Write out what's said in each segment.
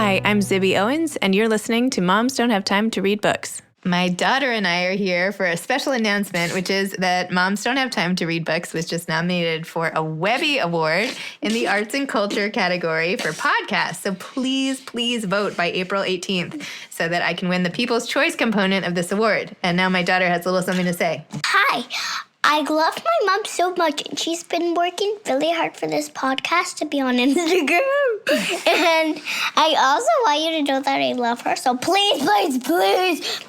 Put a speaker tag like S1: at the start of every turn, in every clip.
S1: Hi, I'm Zibby Owens, and you're listening to Moms Don't Have Time to Read Books. My daughter and I are here for a special announcement, which is that Moms Don't Have Time to Read Books was just nominated for a Webby Award in the Arts and Culture category for podcasts. So please vote by April 18th so that I can win the People's Choice component of this award. And now my daughter has a little something to say.
S2: Hi. I love my mom so much, and she's been working really hard for this podcast to be on Instagram. And I also want you to know that I love her. So please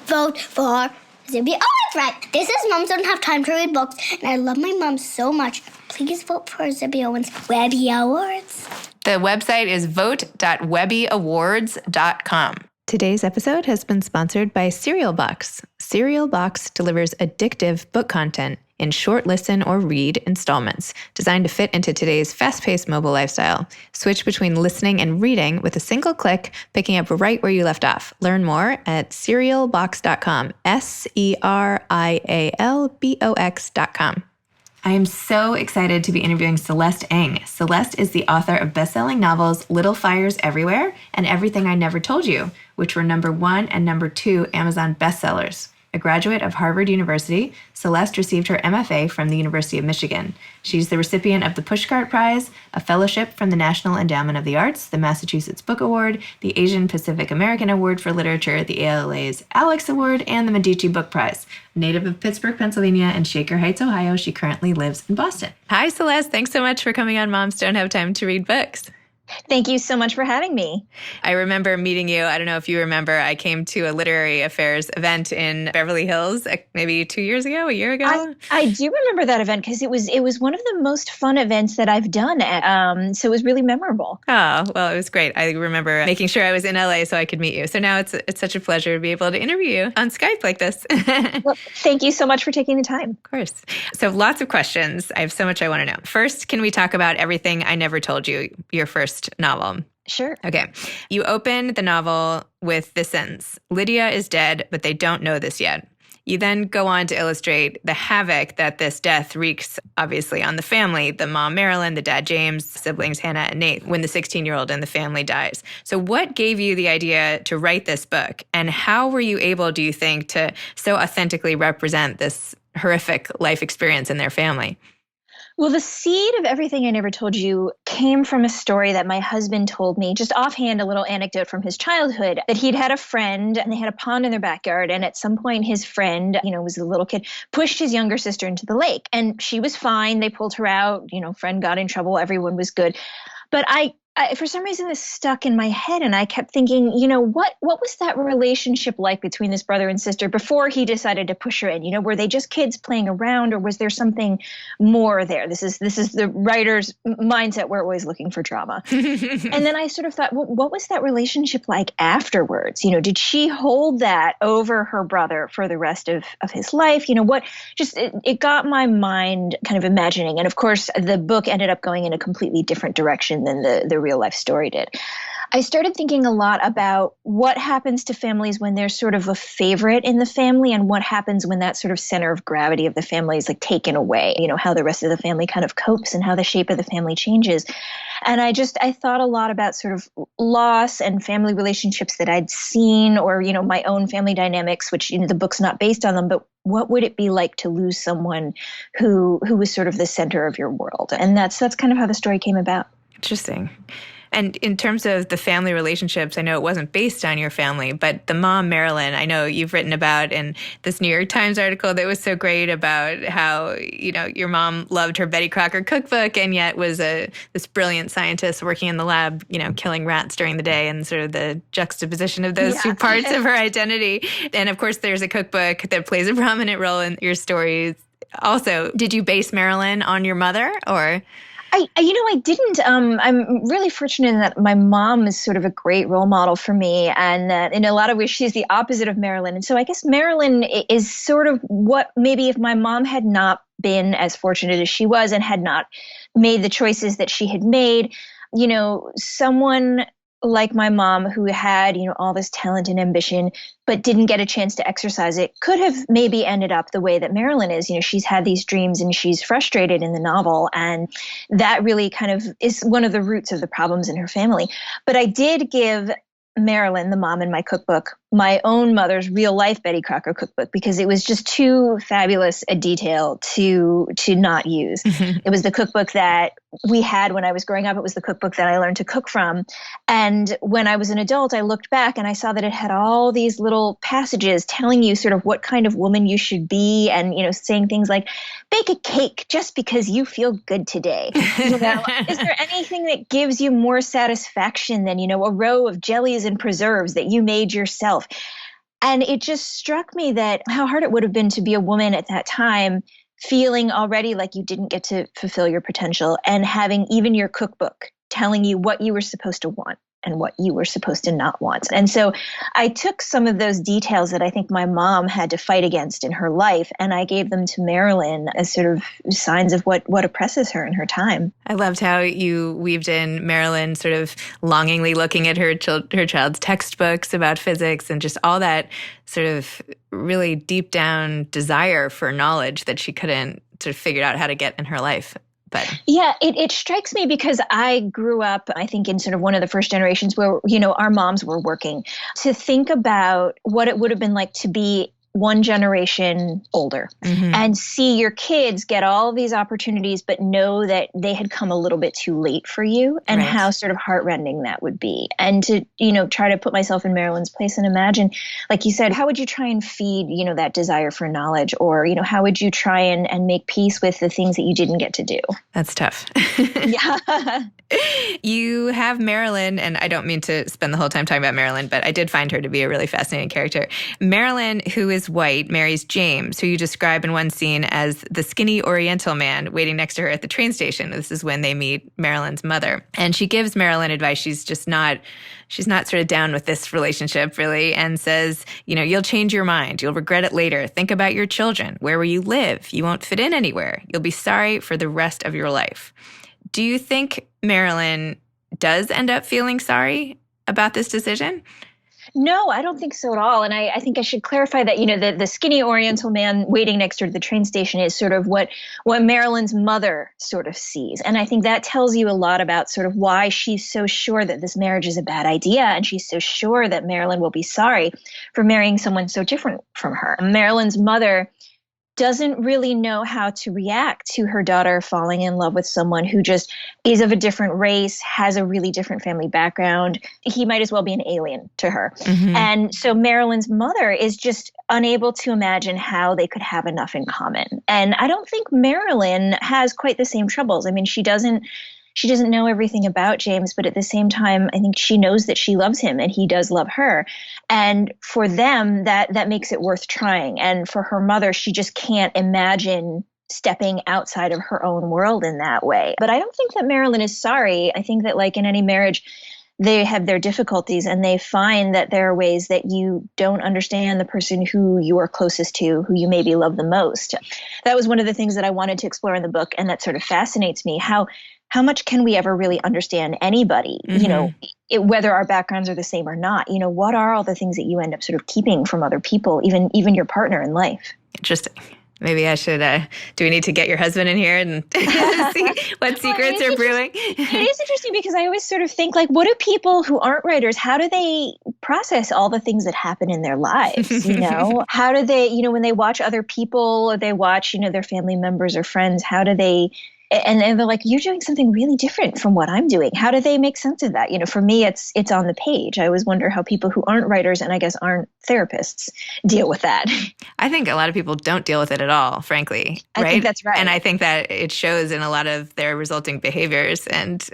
S2: vote for Zibby. Oh, that's right. This is Moms Don't Have Time to Read Books, and I love my mom so much. Please vote for Zibby Owens' Webby Awards.
S1: The website is vote.webbyawards.com. Today's episode has been sponsored by Cereal Box. Cereal Box delivers addictive book content in short listen or read installments designed to fit into today's fast-paced mobile lifestyle. Switch between listening and reading with a single click, picking up right where you left off. Learn more at cerealbox.com, SERIALBOX.com. I am so excited to be interviewing Celeste Ng. Celeste is the author of bestselling novels Little Fires Everywhere and Everything I Never Told You, which were #1 and #2 Amazon bestsellers. A graduate of Harvard University, Celeste received her MFA from the University of Michigan. She's the recipient of the Pushcart Prize, a fellowship from the National Endowment of the Arts, the Massachusetts Book Award, the Asian Pacific American Award for Literature, the ALA's Alex Award, and the Medici Book Prize. Native of Pittsburgh, Pennsylvania, and Shaker Heights, Ohio, she currently lives in Boston. Hi, Celeste. Thanks so much for coming on Moms Don't Have Time to Read Books.
S3: Thank you so much for having me.
S1: I remember meeting you. I don't know if you remember, I came to a literary affairs event in Beverly Hills maybe 2 years ago, a year ago.
S3: I do remember that event because it was one of the most fun events that I've done. So it was really memorable.
S1: Oh, well, it was great. I remember making sure I was in LA so I could meet you. So now it's such a pleasure to be able to interview you on Skype like this.
S3: Well, thank you so much for taking the time.
S1: Of course. So lots of questions. I have so much I want to know. First, can we talk about Everything I Never Told You, your first novel?
S3: Sure.
S1: Okay. You open the novel with this sentence: Lydia is dead, but they don't know this yet. You then go on to illustrate the havoc that this death wreaks, obviously, on the family, the mom, Marilyn, the dad, James, siblings, Hannah and Nate, when the 16-year-old in the family dies. So what gave you the idea to write this book? And how were you able, do you think, to so authentically represent this horrific life experience in their family?
S3: Well, the seed of Everything I Never Told You came from a story that my husband told me, just offhand, a little anecdote from his childhood, that he'd had a friend and they had a pond in their backyard. And at some point, his friend, was a little kid, pushed his younger sister into the lake. And she was fine. They pulled her out. Friend got in trouble. Everyone was good. But I for some reason, this stuck in my head, and I kept thinking, what was that relationship like between this brother and sister before he decided to push her in? Were they just kids playing around, or was there something more there? This is the writer's mindset. We're always looking for drama. And then I sort of thought, well, what was that relationship like afterwards? Did she hold that over her brother for the rest of his life? It got my mind kind of imagining. And of course, the book ended up going in a completely different direction than the real life story did. I started thinking a lot about what happens to families when there's sort of a favorite in the family, and what happens when that sort of center of gravity of the family is like taken away, how the rest of the family kind of copes and how the shape of the family changes. And I thought a lot about sort of loss and family relationships that I'd seen, or, my own family dynamics, which, the book's not based on them, but what would it be like to lose someone who was sort of the center of your world? And that's kind of how the story came about.
S1: Interesting. And in terms of the family relationships, I know it wasn't based on your family, but the mom, Marilyn, I know you've written about in this New York Times article that was so great about how, your mom loved her Betty Crocker cookbook and yet was this brilliant scientist working in the lab, killing rats during the day, and sort of the juxtaposition of those two parts of her identity. And of course, there's a cookbook that plays a prominent role in your stories. Also, did you base Marilyn on your mother, or?
S3: I didn't. I'm really fortunate in that my mom is sort of a great role model for me, and that in a lot of ways she's the opposite of Marilyn. And so I guess Marilyn is sort of what maybe if my mom had not been as fortunate as she was and had not made the choices that she had made, someone like my mom, who had, all this talent and ambition, but didn't get a chance to exercise it, could have maybe ended up the way that Marilyn is. She's had these dreams and she's frustrated in the novel. And that really kind of is one of the roots of the problems in her family. But I did give Marilyn, the mom in my cookbook, my own mother's real life Betty Crocker cookbook, because it was just too fabulous a detail to not use. It was the cookbook that we had when I was growing up. It was the cookbook that I learned to cook from. And when I was an adult, I looked back and I saw that it had all these little passages telling you sort of what kind of woman you should be, and, saying things like, bake a cake just because you feel good today. Is there anything that gives you more satisfaction than, a row of jellies and preserves that you made yourself? And it just struck me that how hard it would have been to be a woman at that time, feeling already like you didn't get to fulfill your potential, and having even your cookbook telling you what you were supposed to want and what you were supposed to not want. And so I took some of those details that I think my mom had to fight against in her life, and I gave them to Marilyn as sort of signs of what oppresses her in her time.
S1: I loved how you weaved in Marilyn sort of longingly looking at her child's textbooks about physics, and just all that sort of really deep down desire for knowledge that she couldn't sort of figure out how to get in her life. But
S3: yeah, it strikes me because I grew up, I think, in sort of one of the first generations where, our moms were working. To think about what it would have been like to be one generation older and see your kids get all these opportunities, but know that they had come a little bit too late for you, and how sort of heartrending that would be. And to, try to put myself in Marilyn's place and imagine, like you said, how would you try and feed, that desire for knowledge? Or, how would you try and make peace with the things that you didn't get to do?
S1: That's tough.
S3: Yeah.
S1: You have Marilyn, and I don't mean to spend the whole time talking about Marilyn, but I did find her to be a really fascinating character. Marilyn, who is white, marries James, who you describe in one scene as the skinny Oriental man waiting next to her at the train station. This is when they meet Marilyn's mother. And she gives Marilyn advice. She's not sort of down with this relationship, really, and says, you'll change your mind. You'll regret it later. Think about your children. Where will you live? You won't fit in anywhere. You'll be sorry for the rest of your life. Do you think Marilyn does end up feeling sorry about this decision?
S3: No, I don't think so at all. And I think I should clarify that, the skinny Oriental man waiting next to the train station is sort of what Marilyn's mother sort of sees. And I think that tells you a lot about sort of why she's so sure that this marriage is a bad idea. And she's so sure that Marilyn will be sorry for marrying someone so different from her. Marilyn's mother doesn't really know how to react to her daughter falling in love with someone who just is of a different race, has a really different family background. He might as well be an alien to her. And so Marilyn's mother is just unable to imagine how they could have enough in common. And I don't think Marilyn has quite the same troubles. I mean, she doesn't know everything about James, but at the same time, I think she knows that she loves him and he does love her. And for them, that makes it worth trying. And for her mother, she just can't imagine stepping outside of her own world in that way. But I don't think that Marilyn is sorry. I think that, like in any marriage, they have their difficulties, and they find that there are ways that you don't understand the person who you are closest to, who you maybe love the most. That was one of the things that I wanted to explore in the book, and that sort of fascinates me. How much can we ever really understand anybody, whether our backgrounds are the same or not? What are all the things that you end up sort of keeping from other people, even your partner in life?
S1: Interesting. Maybe I should, do we need to get your husband in here and see what secrets are brewing?
S3: It is interesting because I always sort of think, like, what do people who aren't writers, how do they process all the things that happen in their lives? How do they, when they watch other people or they watch, their family members or friends, how do they, and they're like, you're doing something really different from what I'm doing. How do they make sense of that? For me, it's on the page. I always wonder how people who aren't writers and I guess aren't therapists deal with that.
S1: I think a lot of people don't deal with it at all, frankly.
S3: I think that's right.
S1: And I think that it shows in a lot of their resulting behaviors. And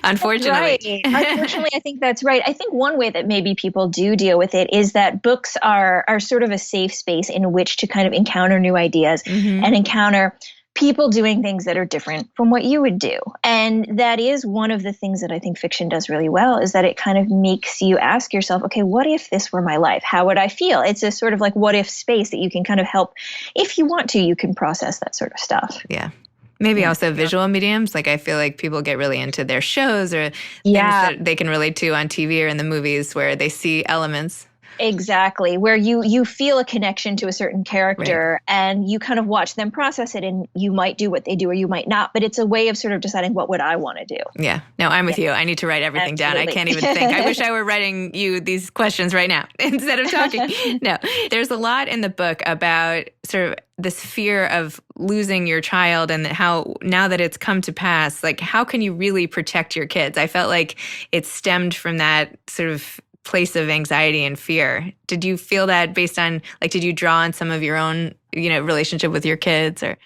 S1: unfortunately.
S3: Unfortunately, I think that's right. I think one way that maybe people do deal with it is that books are sort of a safe space in which to kind of encounter new ideas and encounter people doing things that are different from what you would do. And that is one of the things that I think fiction does really well, is that it kind of makes you ask yourself, okay, what if this were my life? How would I feel? It's a sort of like what if space that you can kind of help. If you want to, you can process that sort of stuff.
S1: Yeah. Maybe also visual mediums. Like I feel like people get really into their shows or things that they can relate to on TV or in the movies where they see elements
S3: Exactly, where you feel a connection to a certain character and you kind of watch them process it, and you might do what they do or you might not, but it's a way of sort of deciding what would I want to do.
S1: Yeah. No, I'm with you. I need to write everything down. I can't even think. I wish I were writing you these questions right now instead of talking. No, there's a lot in the book about sort of this fear of losing your child and how now that it's come to pass, like how can you really protect your kids? I felt like it stemmed from that sort of place of anxiety and fear. Did you feel that based on, like, did you draw on some of your own, relationship with your kids or?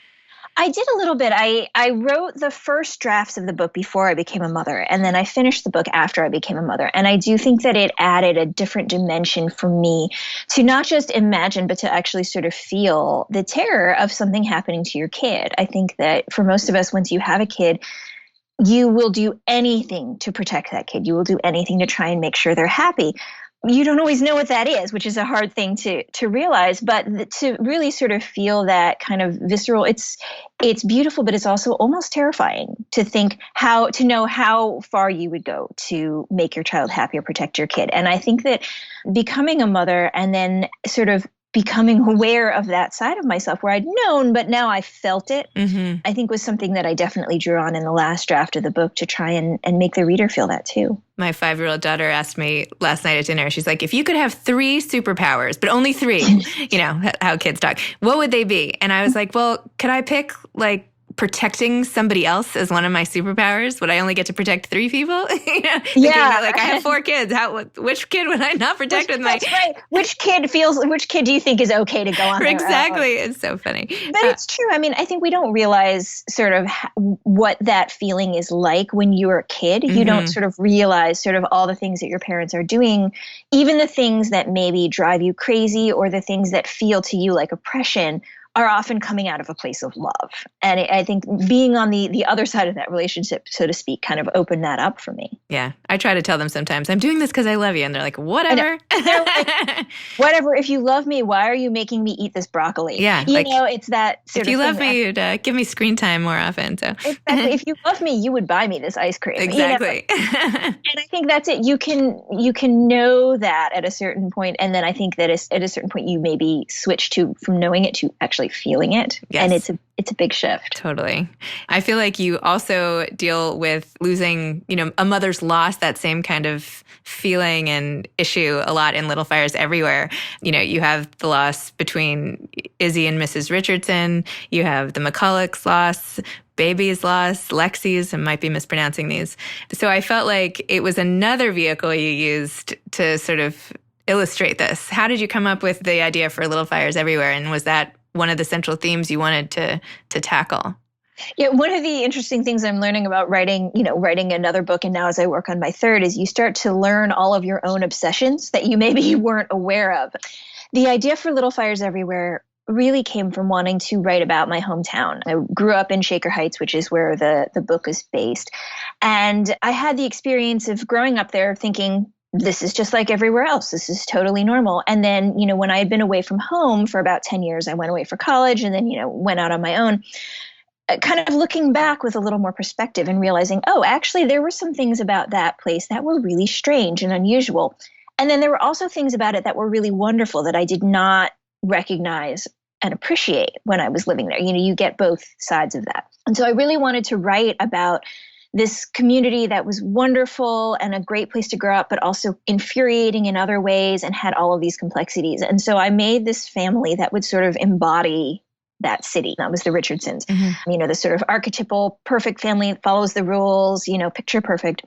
S3: I did a little bit. I wrote the first drafts of the book before I became a mother, and then I finished the book after I became a mother. And I do think that it added a different dimension for me to not just imagine, but to actually sort of feel the terror of something happening to your kid. I think that for most of us, once you have a kid, you will do anything to protect that kid. You will do anything to try and make sure they're happy. You don't always know what that is, which is a hard thing to realize, but to really sort of feel that kind of visceral, it's beautiful, but it's also almost terrifying to know how far you would go to make your child happy or protect your kid. And I think that becoming a mother and then sort of becoming aware of that side of myself where I'd known, but now I felt it, I think was something that I definitely drew on in the last draft of the book to try and make the reader feel that too.
S1: My 5-year-old daughter asked me last night at dinner, she's like, if you could have 3 superpowers, but only 3, how kids talk, what would they be? And I was like, well, could I pick like protecting somebody else as one of my superpowers? Would I only get to protect 3 people?
S3: Yeah.
S1: Like I have 4 kids. Which kid would I not protect with my?
S3: That's right. Which kid do you think is okay to go on their
S1: Exactly.
S3: own?
S1: It's so funny.
S3: But it's true. I mean, I think we don't realize sort of what that feeling is like when you're a kid. You don't sort of realize sort of all the things that your parents are doing, even the things that maybe drive you crazy or the things that feel to you like oppression are often coming out of a place of love. And I think being on the other side of that relationship, so to speak, kind of opened that up for me.
S1: Yeah. I try to tell them sometimes, I'm doing this because I love you. And they're like, whatever.
S3: They're like, whatever. If you love me, why are you making me eat this broccoli?
S1: Yeah.
S3: It's that sort of thing.
S1: If you love me, you'd give me screen time more often. So
S3: exactly. If you love me, you would buy me this ice cream.
S1: Exactly.
S3: And I think that's it. You can know that at a certain point. And then I think that at a certain point, you maybe switch from knowing it to actually feeling it.
S1: Yes.
S3: And it's a big shift.
S1: Totally. I feel like you also deal with losing, a mother's loss, that same kind of feeling and issue a lot in Little Fires Everywhere. You have the loss between Izzy and Mrs. Richardson. You have the McCulloch's loss, Baby's loss, Lexi's, I might be mispronouncing these. So I felt like it was another vehicle you used to sort of illustrate this. How did you come up with the idea for Little Fires Everywhere? And was that one of the central themes you wanted to tackle?
S3: Yeah, one of the interesting things I'm learning about writing another book, and now as I work on my third, is you start to learn all of your own obsessions that you maybe weren't aware of. The idea for Little Fires Everywhere really came from wanting to write about my hometown. I grew up in Shaker Heights, which is where the book is based. And I had the experience of growing up there thinking, this is just like everywhere else. This is totally normal. And then, when I had been away from home for about 10 years, I went away for college and then, went out on my own, kind of looking back with a little more perspective and realizing, oh, actually, there were some things about that place that were really strange and unusual. And then there were also things about it that were really wonderful that I did not recognize and appreciate when I was living there. You get both sides of that. And so I really wanted to write about this community that was wonderful and a great place to grow up, but also infuriating in other ways and had all of these complexities. And so I made this family that would sort of embody that city. That was the Richardsons. The sort of archetypal perfect family that follows the rules, picture perfect.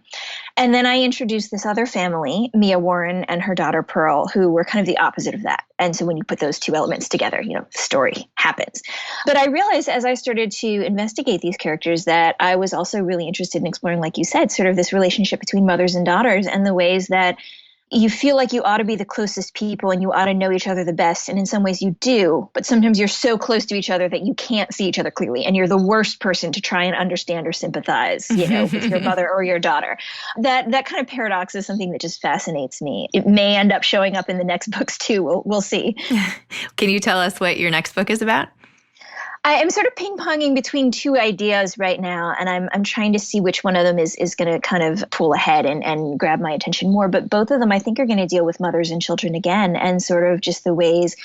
S3: And then I introduced this other family, Mia Warren and her daughter Pearl, who were kind of the opposite of that. And so when you put those two elements together, the story happens. But I realized as I started to investigate these characters that I was also really interested in exploring, like you said, sort of this relationship between mothers and daughters and the ways that you feel like you ought to be the closest people and you ought to know each other the best. And in some ways you do, but sometimes you're so close to each other that you can't see each other clearly. And you're the worst person to try and understand or sympathize, with your mother or your daughter. That kind of paradox is something that just fascinates me. It may end up showing up in the next books too. We'll see.
S1: Can you tell us what your next book is about?
S3: I am sort of ping-ponging between two ideas right now, and I'm trying to see which one of them is going to kind of pull ahead and grab my attention more. But both of them, I think, are going to deal with mothers and children again, and sort of just the ways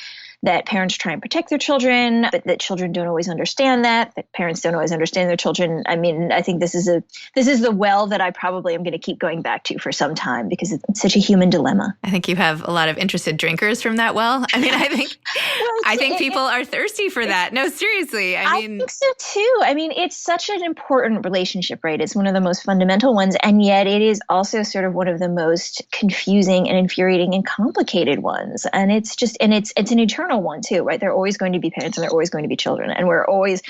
S3: that parents try and protect their children, but that children don't always understand that parents don't always understand their children. I mean, I think this is the well that I probably am going to keep going back to for some time because it's such a human dilemma.
S1: I think you have a lot of interested drinkers from that well. I mean, I think people are thirsty for that. No, seriously. I
S3: think so too. I mean, it's such an important relationship, right? It's one of the most fundamental ones, and yet it is also sort of one of the most confusing and infuriating and complicated ones. And it's an eternal one too, right? They're always going to be parents and they're always going to be children. And we're always,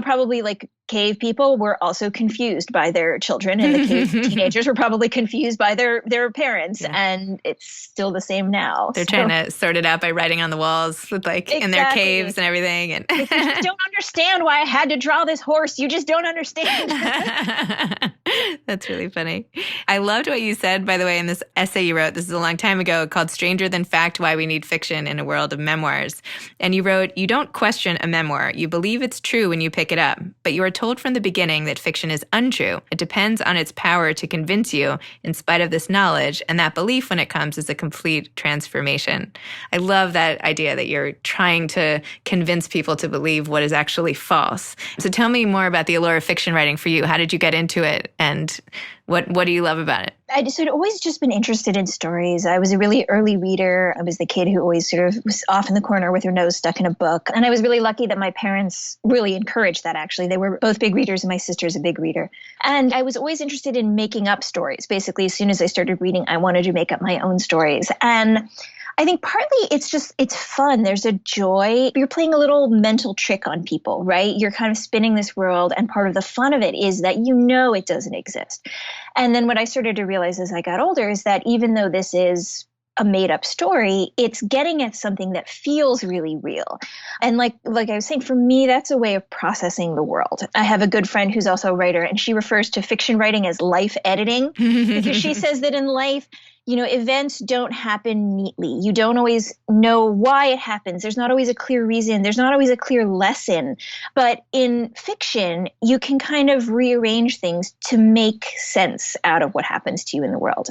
S3: probably like cave people were also confused by their children, and the cave teenagers were probably confused by their parents. Yeah. And it's still the same now.
S1: They're trying to sort it out by writing on the walls with in their caves and everything. And
S3: you just don't understand why I had to draw this horse. You just don't understand.
S1: That's really funny. I loved what you said, by the way, in this essay you wrote. This is a long time ago, called Stranger Than Fact: Why We Need Fiction in a World of Memoirs. And you wrote, "You don't question a memoir. You believe it's true when you pick it up, but you are told from the beginning that fiction is untrue. It depends on its power to convince you in spite of this knowledge, and that belief when it comes is a complete transformation." I love that idea that you're trying to convince people to believe what is actually false. So tell me more about the allure of fiction writing for you. How did you get into it, and what do you love about it?
S3: I'd always just been interested in stories. I was a really early reader. I was the kid who always sort of was off in the corner with her nose stuck in a book. And I was really lucky that my parents really encouraged that, actually. They were both big readers, and my sister's a big reader. And I was always interested in making up stories. Basically, as soon as I started reading, I wanted to make up my own stories. And I think partly it's fun. There's a joy. You're playing a little mental trick on people, right? You're kind of spinning this world, and part of the fun of it is that it doesn't exist. And then what I started to realize as I got older is that even though this is a made-up story, it's getting at something that feels really real. And like I was saying, for me, that's a way of processing the world. I have a good friend who's also a writer, and she refers to fiction writing as life editing, because she says that in life, events don't happen neatly. You don't always know why it happens. There's not always a clear reason. There's not always a clear lesson. But in fiction, you can kind of rearrange things to make sense out of what happens to you in the world.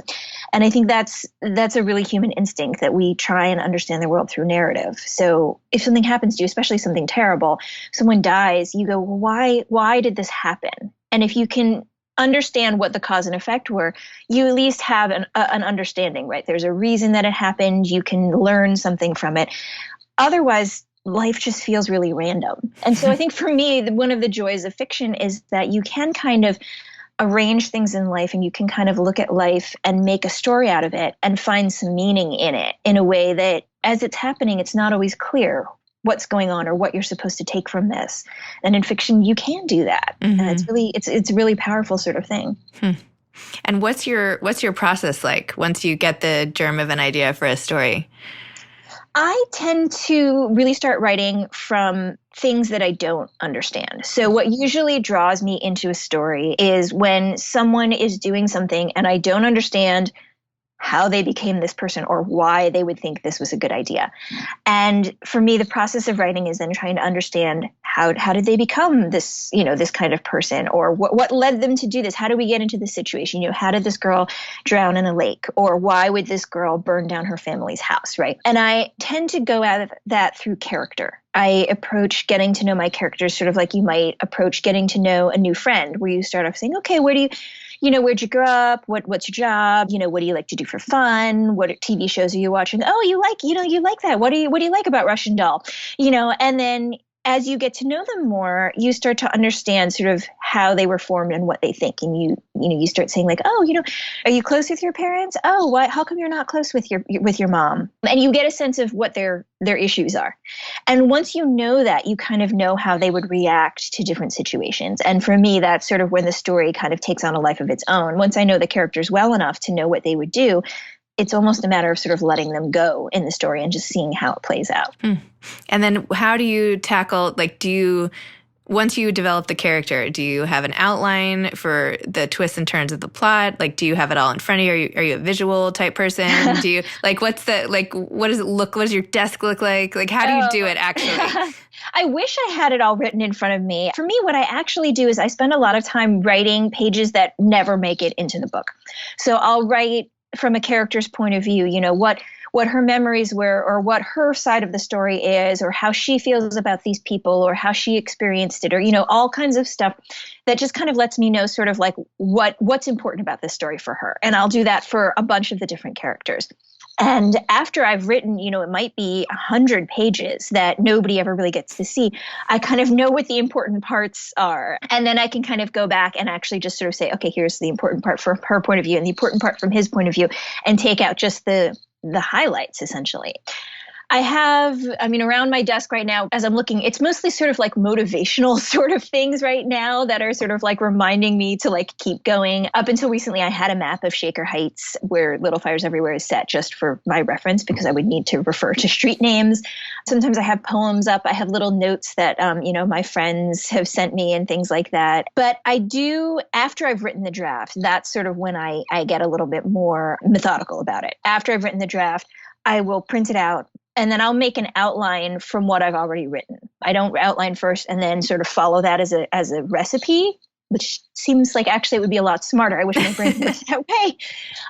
S3: And I think that's a really human instinct, that we try and understand the world through narrative. So if something happens to you, especially something terrible, someone dies, you go, well, why did this happen? And if you can understand what the cause and effect were, you at least have an understanding, right? There's a reason that it happened. You can learn something from it. Otherwise, life just feels really random. And so I think for me, one of the joys of fiction is that you can kind of arrange things in life, and you can kind of look at life and make a story out of it and find some meaning in it in a way that as it's happening, it's not always clear what's going on or what you're supposed to take from this. And in fiction, you can do that. Mm-hmm. And it's a really powerful sort of thing.
S1: And what's your process like once you get the germ of an idea for a story?
S3: I tend to really start writing from things that I don't understand. So what usually draws me into a story is when someone is doing something and I don't understand how they became this person or why they would think this was a good idea. And for me, the process of writing is then trying to understand how did they become this, this kind of person, or what led them to do this? How do we get into this situation? How did this girl drown in a lake, or why would this girl burn down her family's house, right? And I tend to go at that through character. I approach getting to know my characters sort of like you might approach getting to know a new friend, where you start off saying, okay, where'd you grow up? What's your job? What do you like to do for fun? What TV shows are you watching? Oh, you like that. What do you like about Russian Doll? And then as you get to know them more, you start to understand sort of how they were formed and what they think. And you start saying like, oh, are you close with your parents? Oh, why? How come you're not close with your mom? And you get a sense of what their issues are. And once you know that, you kind of know how they would react to different situations. And for me, that's sort of when the story kind of takes on a life of its own. Once I know the characters well enough to know what they would do, it's almost a matter of sort of letting them go in the story and just seeing how it plays out.
S1: And then how do you tackle, once you develop the character, do you have an outline for the twists and turns of the plot? Like, do you have it all in front of you? Are you a visual type person? Do you like, what does it look? What does your desk look like? Like, how do you do it actually?
S3: I wish I had it all written in front of me. For me, what I actually do is I spend a lot of time writing pages that never make it into the book. So I'll write from a character's point of view, what her memories were, or what her side of the story is, or how she feels about these people, or how she experienced it, or, all kinds of stuff that just kind of lets me know sort of like what's important about this story for her. And I'll do that for a bunch of the different characters. And after I've written, it might be 100 pages that nobody ever really gets to see, I kind of know what the important parts are. And then I can kind of go back and actually just sort of say, okay, here's the important part from her point of view and the important part from his point of view, and take out just the highlights, essentially. I have, around my desk right now, as I'm looking, it's mostly sort of like motivational sort of things right now that are sort of like reminding me to like keep going. Up until recently, I had a map of Shaker Heights where Little Fires Everywhere is set, just for my reference, because I would need to refer to street names. Sometimes I have poems up. I have little notes that, my friends have sent me and things like that. But I do, after I've written the draft, that's sort of when I get a little bit more methodical about it. After I've written the draft, I will print it out. And then I'll make an outline from what I've already written. I don't outline first and then sort of follow that as a recipe, which seems like actually it would be a lot smarter. I wish my brain worked that way.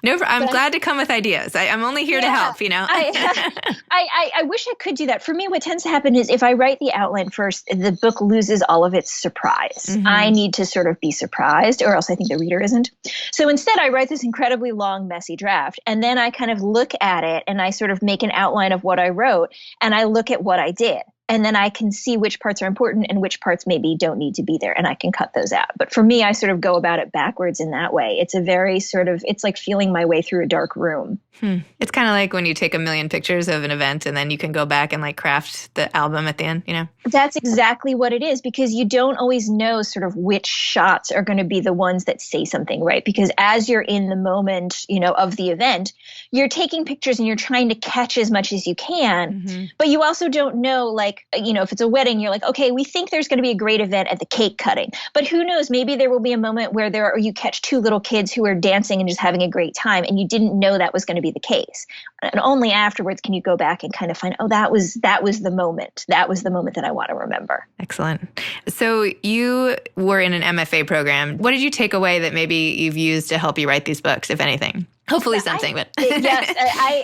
S1: No, I'm glad to come with ideas. I'm only here to help,
S3: I wish I could do that. For me, what tends to happen is if I write the outline first, the book loses all of its surprise. Mm-hmm. I need to sort of be surprised, or else I think the reader isn't. So instead, I write this incredibly long, messy draft, and then I kind of look at it and I sort of make an outline of what I wrote, and I look at what I did. And then I can see which parts are important and which parts maybe don't need to be there, and I can cut those out. But for me, I sort of go about it backwards in that way. It's a very it's like feeling my way through a dark room.
S1: It's kind of like when you take 1,000,000 pictures of an event and then you can go back and like craft the album at the end,
S3: That's exactly what it is, because you don't always know sort of which shots are going to be the ones that say something, right? Because as you're in the moment, of the event, you're taking pictures and you're trying to catch as much as you can, but you also don't know, like, if it's a wedding, you're like, okay, we think there's going to be a great event at the cake cutting, but who knows, maybe there will be a moment where you catch two little kids who are dancing and just having a great time, and you didn't know that was going to be the case. And only afterwards can you go back and kind of find, that was the moment. That was the moment that I want to remember.
S1: Excellent. So you were in an MFA program. What did you take away that maybe you've used to help you write these books, if anything? Hopefully something, but
S3: yes,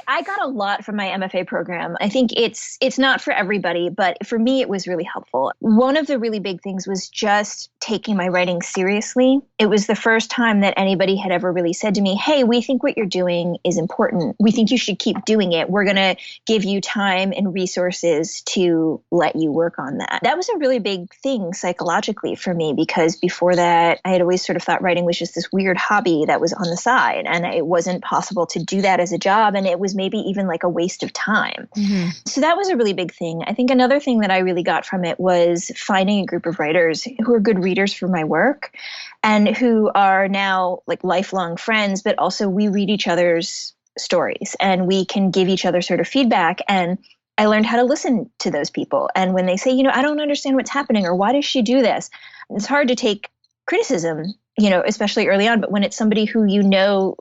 S3: I got a lot from my MFA program. I think it's not for everybody, but for me, it was really helpful. One of the really big things was just taking my writing seriously. It was the first time that anybody had ever really said to me, hey, we think what you're doing is important. We think you should keep doing it. We're going to give you time and resources to let you work on that. That was a really big thing psychologically for me, because before that, I had always sort of thought writing was just this weird hobby that was on the side, and it wasn't possible to do that as a job, and it was maybe even like a waste of time. Mm-hmm. So that was a really big thing. I think another thing that I really got from it was finding a group of writers who are good readers for my work and who are now like lifelong friends, but also we read each other's stories and we can give each other sort of feedback. And I learned how to listen to those people. And when they say, I don't understand what's happening, or why does she do this? It's hard to take criticism, especially early on, but when it's somebody who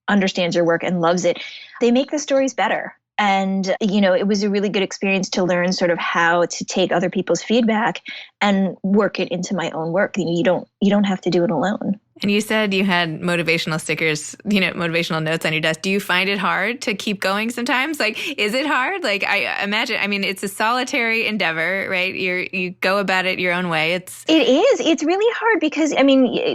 S3: understands your work and loves it, they make the stories better. And, it was a really good experience to learn sort of how to take other people's feedback and work it into my own work. You don't have to do it alone.
S1: And you said you had motivational stickers, motivational notes on your desk. Do you find it hard to keep going sometimes? Like, is it hard? Like, I imagine, it's a solitary endeavor, right? You go about it your own way. It
S3: is. It's really hard because,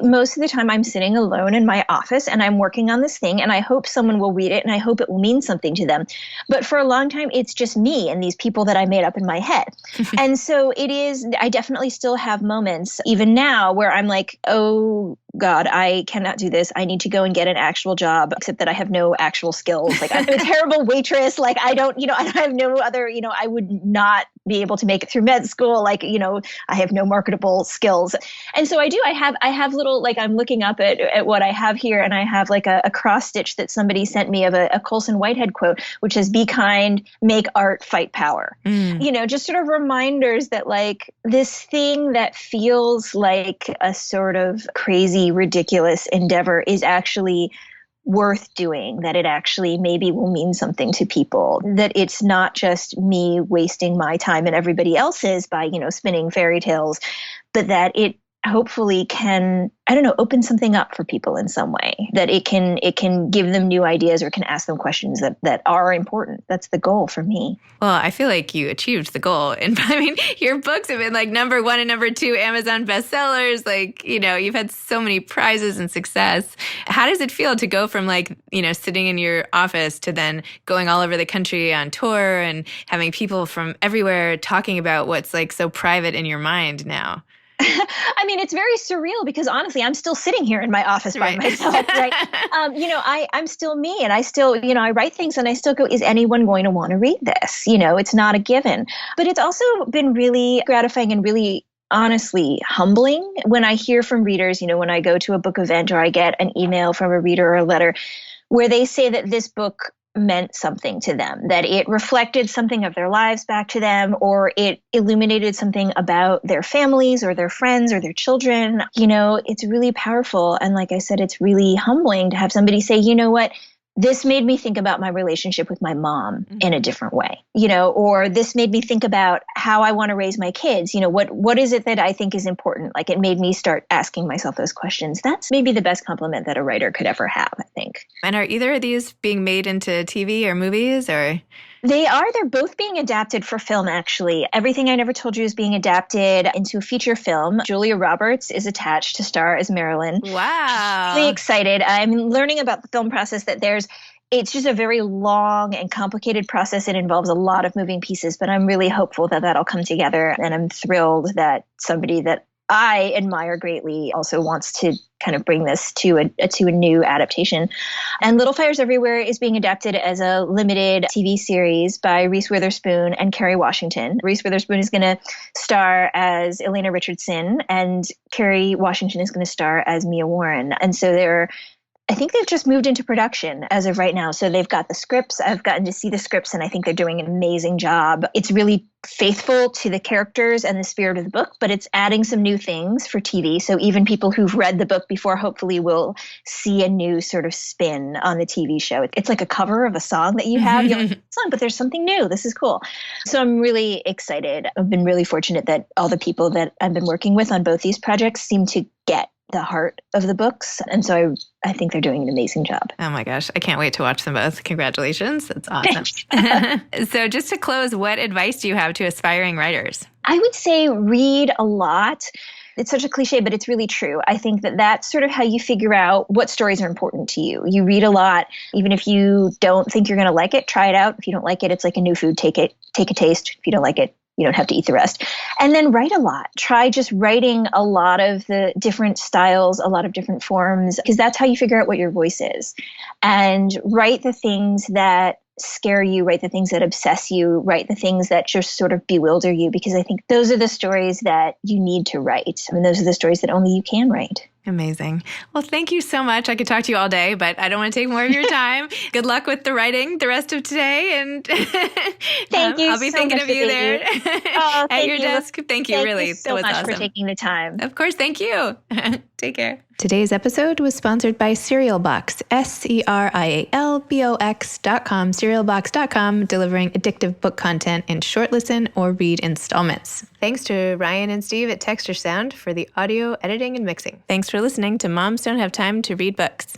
S3: most of the time I'm sitting alone in my office and I'm working on this thing and I hope someone will read it and I hope it will mean something to them. But for a long time, it's just me and these people that I made up in my head. And so I definitely still have moments, even now, where I'm like, oh, God, I cannot do this. I need to go and get an actual job, except that I have no actual skills. Like, I'm a terrible waitress. Like, I have no other, I would not be able to make it through med school. Like, I have no marketable skills. And so I have little, like, I'm looking up at what I have here, and I have like a cross stitch that somebody sent me of a Colson Whitehead quote, which is, "Be kind, make art, fight power." Just sort of reminders that, like, this thing that feels like a sort of crazy, ridiculous endeavor is actually worth doing, that it actually maybe will mean something to people, that it's not just me wasting my time and everybody else's by, spinning fairy tales, but that it hopefully can, open something up for people in some way, that it can give them new ideas or can ask them questions that are important. That's the goal for me.
S1: Well, I feel like you achieved the goal. And I mean, your books have been like #1 and #2 Amazon bestsellers. Like, you've had so many prizes and success. How does it feel to go from like, sitting in your office to then going all over the country on tour and having people from everywhere talking about what's like so private in your mind now?
S3: I mean, it's very surreal because honestly, I'm still sitting here in my office by myself, right? I'm still me, and I still, I write things and I still go, is anyone going to want to read this? It's not a given. But it's also been really gratifying and really honestly humbling when I hear from readers, when I go to a book event or I get an email from a reader or a letter where they say that this book meant something to them, that it reflected something of their lives back to them, or it illuminated something about their families or their friends or their children. It's really powerful. And like I said, it's really humbling to have somebody say, you know what, this made me think about my relationship with my mom in a different way, or this made me think about how I want to raise my kids. What is it that I think is important? Like, it made me start asking myself those questions. That's maybe the best compliment that a writer could ever have, I think.
S1: And are either of these being made into TV or movies, or?
S3: They are. They're both being adapted for film, actually. Everything I Never Told You is being adapted into a feature film. Julia Roberts is attached to star as Marilyn.
S1: Wow.
S3: Really excited. I'm learning about the film process that it's just a very long and complicated process. It involves a lot of moving pieces, but I'm really hopeful that that'll come together. And I'm thrilled that somebody that I admire greatly also wants to kind of bring this to a new adaptation. And Little Fires Everywhere is being adapted as a limited TV series by Reese Witherspoon and Kerry Washington. Reese Witherspoon is going to star as Elena Richardson, and Kerry Washington is going to star as Mia Warren. And so I think they've just moved into production as of right now. So they've got the scripts. I've gotten to see the scripts, and I think they're doing an amazing job. It's really faithful to the characters and the spirit of the book, but it's adding some new things for TV. So even people who've read the book before hopefully will see a new sort of spin on the TV show. It's like a cover of a song that you have. You're like, song, but there's something new. This is cool. So I'm really excited. I've been really fortunate that all the people that I've been working with on both these projects seem to get the heart of the books. And so I think they're doing an amazing job.
S1: Oh my gosh. I can't wait to watch them both. Congratulations. That's awesome. So just to close, what advice do you have to aspiring writers?
S3: I would say read a lot. It's such a cliche, but it's really true. I think that that's sort of how you figure out what stories are important to you. You read a lot. Even if you don't think you're going to like it, try it out. If you don't like it, it's like a new food. Take a taste. If you don't like it, you don't have to eat the rest. And then write a lot. Try just writing a lot of the different styles, a lot of different forms, because that's how you figure out what your voice is. And write the things that scare you, write the things that obsess you, write the things that just sort of bewilder you, because I think those are the stories that you need to write. I mean, those are the stories that only you can write.
S1: Amazing. Well, thank you so much. I could talk to you all day, but I don't want to take more of your time. Good luck with the writing the rest of today. And
S3: thank you.
S1: I'll be thinking of you there at your desk. Thank you. Really.
S3: Thank you so much for taking the time.
S1: Of course. Thank you. Take care. Today's episode was sponsored by Cereal Box, SERIALBOX.com, cerealbox.com, delivering addictive book content in short listen or read installments. Thanks to Ryan and Steve at Texture Sound for the audio editing and mixing. Thanks for listening to Moms Don't Have Time to Read Books.